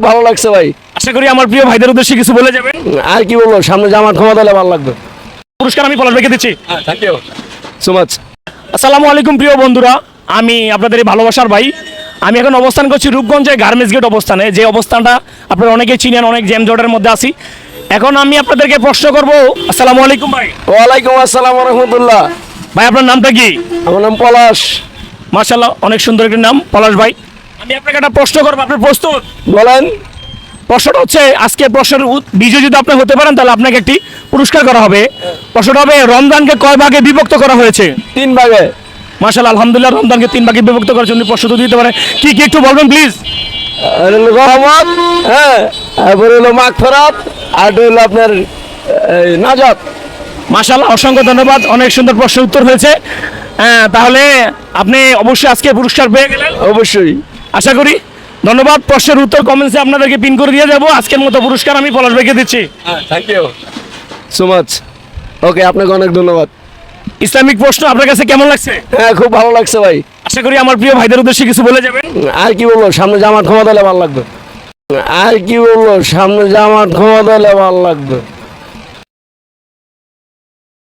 ভালো লাগছে ভাই। আশা করি আমার প্রিয় ভাইদের উদ্দেশ্যে কিছু বলে যাবেন। আর কি বলবো, সামনে জামাত ক্ষমতা হলে ভালো লাগবে। পুরস্কার আমি পলাশ ভাইকে দিচ্ছি। Thank you so much. আসসালামু আলাইকুম প্রিয় বন্ধুরা, আমি আপনাদের এই ভালোবাসার ভাই। আমি এখন অবস্থান করছি রূপগঞ্জে গার্মেন্টস গেট অবস্থানে, যে অবস্থানটা আপনারা অনেকেই চিনেন, অনেক জ্যামজটের মধ্যে আছি। এখন আমি আপনাদেরকে প্রশ্ন করব। আসসালামু আলাইকুম ভাই। ওয়ালাইকুম আসসালাম রহমতুল্লাহ। ভাই আপনার নামটা কি? আমার নাম পলাশ। মাশাআল্লাহ, অনেক সুন্দর একটি নাম পলাশ ভাই। আমি আপনাকে একটা প্রশ্ন করবো, আপনি প্রস্তুত? বলেন। প্রশ্নটা হচ্ছে, আজকে প্রশ্নের বিজয় যদি আপনি হতে পারেন তাহলে আপনাকে একটি পুরস্কার করা হবে। প্রশ্নটা হবে, রমজানকে কয় ভাগে বিভক্ত করা হয়েছে? 3 ভাগে। মাশাআল্লাহ, আলহামদুলিল্লাহ, রমজানকে 3 ভাগে বিভক্ত করার জন্য প্রশ্ন দিতে পারে। কি কি একটু বলবেন প্লিজ? আর হলো রহমত, হ্যাঁ, তারপরে হলো মাগফিরাত, আর হলো আপনার নাজাত। মাশাআল্লাহ, অসংখ্য ধন্যবাদ, অনেক সুন্দর প্রশ্নের উত্তর হয়েছে। হ্যাঁ, তাহলে আপনি অবশ্যই আজকে পুরস্কার পেয়ে গেলেন অবশ্যই। আশা করি। ধন্যবাদ। প্রশ্নের উত্তর কমেন্টসে আপনাদেরকে পিন করে দিয়ে যাবো। আজকের মতো পুরস্কার আমি পলাশ ভাইকে দিচ্ছি। Thank you so much. Okay, আপনাকে অনেক ধন্যবাদ। ইসলামিক প্রশ্ন আপনার কাছে কেমন লাগছে? হ্যাঁ, খুব ভালো লাগছে ভাই। আশা করি আমার প্রিয় ভাইদের উদ্দেশ্যে কিছু বলে যাবেন। আর কি বলবো, সামনে জামাত ক্ষমতা হলে ভালো লাগবে। আর কি বলবো, সামনে জামাত ক্ষমতা হলে ভালো লাগবে।